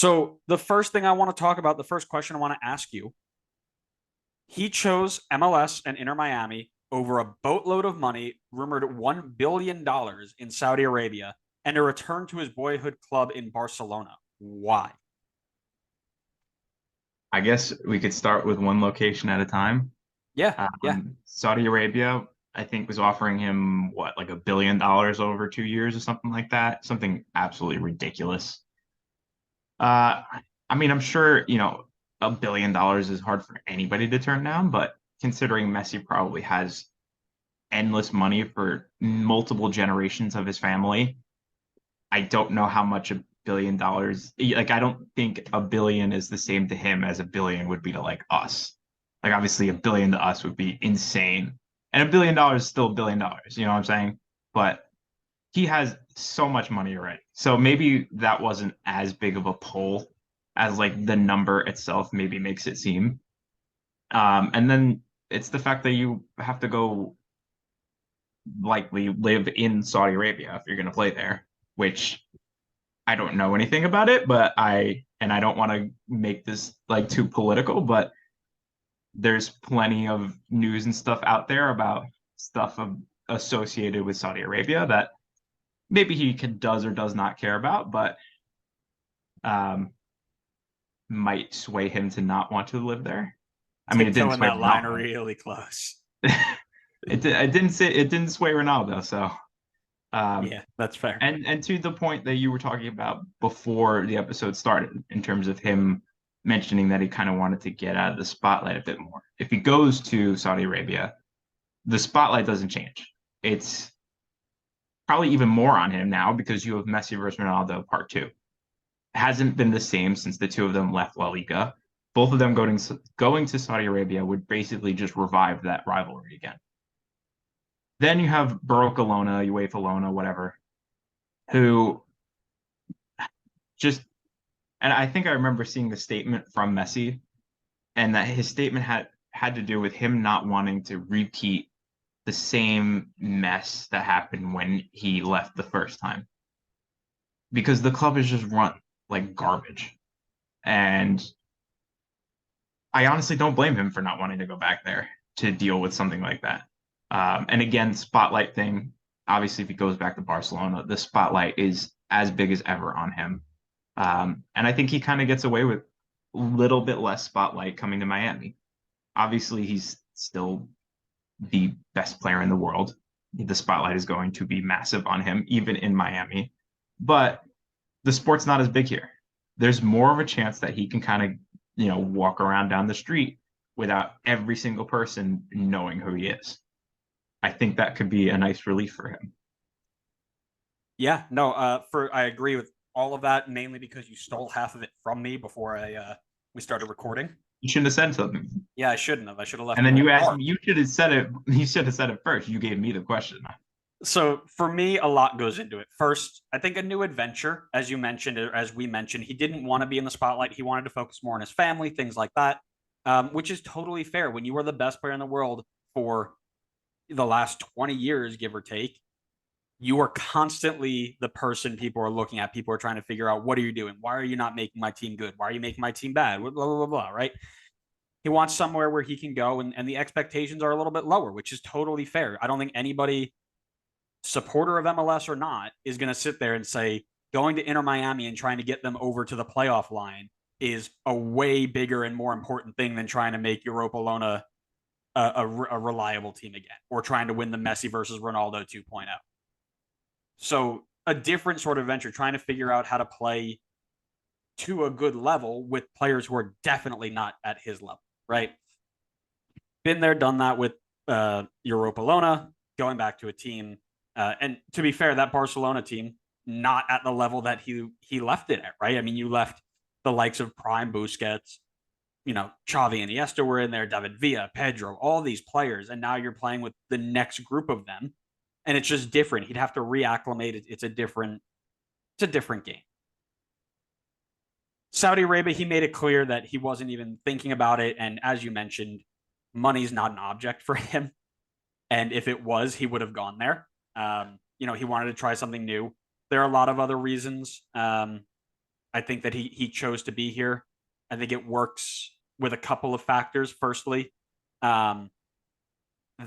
So the first thing I want to talk about, the first question I want to ask you, he chose MLS and Inter Miami over a boatload of money, rumored $1 billion in Saudi Arabia, and a return to his boyhood club in Barcelona. Why? I guess we could start with one location at a time. Yeah, yeah. Saudi Arabia, I think, was offering him what, like $1 billion over 2 years or something like that. Something absolutely ridiculous. Uh, I mean, I'm sure, $1 billion is hard for anybody to turn down, but considering Messi probably has endless money for multiple generations of his family, I don't know how much $1 billion, like, I don't think a billion is the same to him as a billion would be to like us. Like, obviously, a billion to us would be insane. And $1 billion is still $1 billion, you know what I'm saying? But he has so much money already. So maybe that wasn't as big of a pull as like the number itself maybe makes it seem. And then it's the fact that you have to go likely live in Saudi Arabia if you're going to play there, which I don't know anything about it, but I don't want to make this like too political, but there's plenty of news and stuff out there about stuff associated with Saudi Arabia that maybe does or does not care about, but um, might sway him to not want to live there. I mean, it didn't Tiptoeing sway that line Ronaldo. really close. It didn't sway Ronaldo. So, um, Yeah, that's fair. and to the point that you were talking about before the episode started, in terms of him mentioning that he kind of wanted to get out of the spotlight a bit more. If he goes to Saudi Arabia, the spotlight doesn't change. It's probably even more on him now because you have Messi versus Ronaldo part two. It hasn't been the same since the two of them left La Liga. Both of them going to Saudi Arabia would basically just revive that rivalry again. Then you have Barcelona, UEFA, whatever, who just, and I think I remember seeing the statement from Messi, and that his statement had to do with him not wanting to repeat the same mess that happened when he left the first time, because the club is just run like garbage. And I honestly don't blame him for not wanting to go back there to deal with something like that. And again, spotlight thing. Obviously, if he goes back to Barcelona, the spotlight is as big as ever on him. And I think he kind of gets away with a little bit less spotlight coming to Miami. Obviously, he's still the best player in the world. The spotlight is going to be massive on him, even in Miami. But the sport's not as big here. There's more of a chance that he can kind of, walk around down the street without every single person knowing who he is. I think that could be a nice relief for him. Yeah, no, for I agree with all of that, mainly because you stole half of it from me before I we started recording. You shouldn't have said something. Yeah, I shouldn't have. I should have left And it a then little you asked dark. me, you should have said it. You should have said it first. You gave me the question. So for me, a lot goes into it. First, I think a new adventure, as you mentioned, or as we mentioned, he didn't want to be in the spotlight. He wanted to focus more on his family, things like that, which is totally fair. When you are the best player in the world for the last 20 years, give or take, you are constantly the person people are looking at. People are trying to figure out, what are you doing? Why are you not making my team good? Why are you making my team bad? Blah, blah, blah, blah, right? He wants somewhere where he can go, and the expectations are a little bit lower, which is totally fair. I don't think anybody, supporter of MLS or not, is going to sit there and say going to Inter Miami and trying to get them over to the playoff line is a way bigger and more important thing than trying to make Europa Lona a reliable team again, or trying to win the Messi versus Ronaldo 2.0. So a different sort of venture, trying to figure out how to play to a good level with players who are definitely not at his level, right? Been there, done that with Europa Lona, going back to a team. And to be fair, that Barcelona team, not at the level that he left it at, right? I mean, you left the likes of Prime Busquets, Xavi and Iniesta were in there, David Villa, Pedro, all these players, and now you're playing with the next group of them, and it's just different. He'd have to reacclimate. It's a different game. Saudi Arabia, he made it clear that he wasn't even thinking about it, and as you mentioned, money's not an object for him. And if it was, he would have gone there. He wanted to try something new. There are a lot of other reasons. I think that he chose to be here. I think it works with a couple of factors. Firstly, um,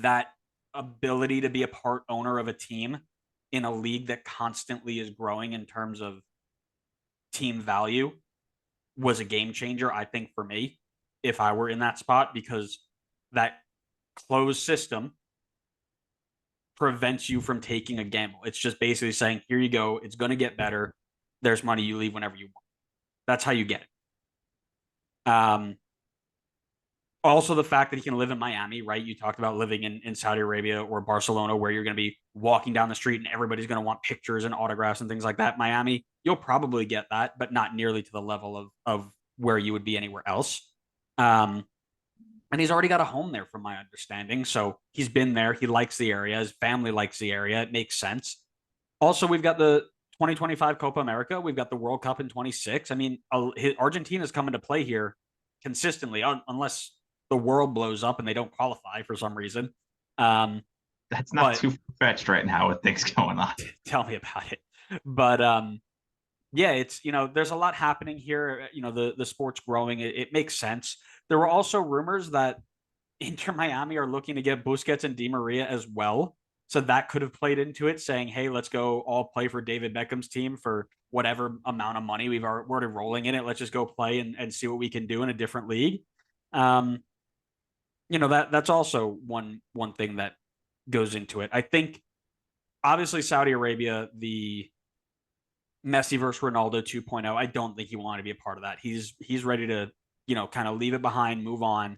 that ability to be a part owner of a team in a league that constantly is growing in terms of team value was a game changer, I think, for me, if I were in that spot, because that closed system prevents you from taking a gamble. It's just basically saying, here you go, it's going to get better. There's money, you leave whenever you want. That's how you get it. Also, the fact that he can live in Miami, right? You talked about living in Saudi Arabia or Barcelona, where you're going to be walking down the street and everybody's going to want pictures and autographs and things like that. Miami, you'll probably get that, but not nearly to the level of where you would be anywhere else. Um, and he's already got a home there, from my understanding. So he's been there. He likes the area. His family likes the area. It makes sense. Also, we've got the 2025 Copa America. We've got the World Cup in 26. I mean, Argentina's coming to play here consistently, unless the world blows up and they don't qualify for some reason. That's not But too fetched right now with things going on. tell me about it. But yeah, it's, there's a lot happening here. The sport's growing. It makes sense. There were also rumors that Inter Miami are looking to get Busquets and Di Maria as well. So that could have played into it, saying, hey, let's go all play for David Beckham's team for whatever amount of money we're already rolling in it. Let's just go play and see what we can do in a different league. Um, that's also one thing that goes into it. I think obviously Saudi Arabia, the Messi versus Ronaldo 2.0, I don't think he wanted to be a part of that. He's ready to, kind of leave it behind, move on,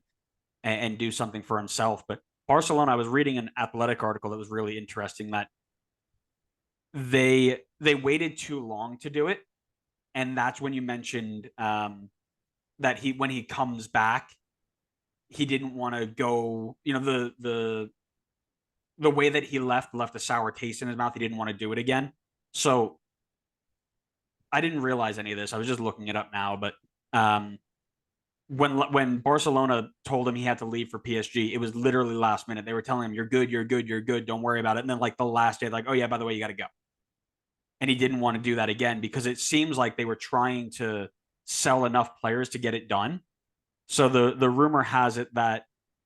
and do something for himself. But Barcelona, I was reading an Athletic article that was really interesting, that they waited too long to do it, and that's when you mentioned that when he comes back, he didn't want to go. The way that he left a sour taste in his mouth. He didn't want to do it again. So I didn't realize any of this. I was just looking it up now, but when Barcelona told him he had to leave for PSG, it was literally last minute. They were telling him, "You're good, you're good, you're good. Don't worry about it." And then like the last day, like, "Oh yeah, by the way, you got to go." And he didn't want to do that again, because it seems like they were trying to sell enough players to get it done. So the rumor has it that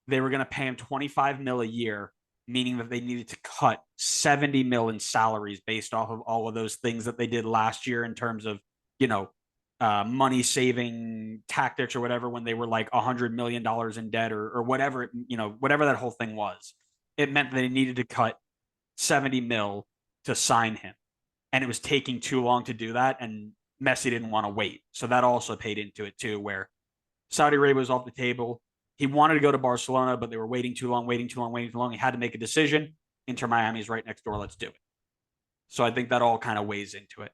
they were going to pay him 25 mil a year, meaning that they needed to cut 70 mil in salaries based off of all of those things that they did last year in terms of, money saving tactics or whatever, when they were like $100 million in debt or whatever, whatever that whole thing was. It meant that they needed to cut 70 mil to sign him. And it was taking too long to do that. And Messi didn't want to wait. So that also paid into it too, where Saudi Arabia was off the table. He wanted to go to Barcelona, but they were waiting too long, waiting too long, waiting too long. He had to make a decision. Inter Miami's right next door. Let's do it. So I think that all kind of weighs into it.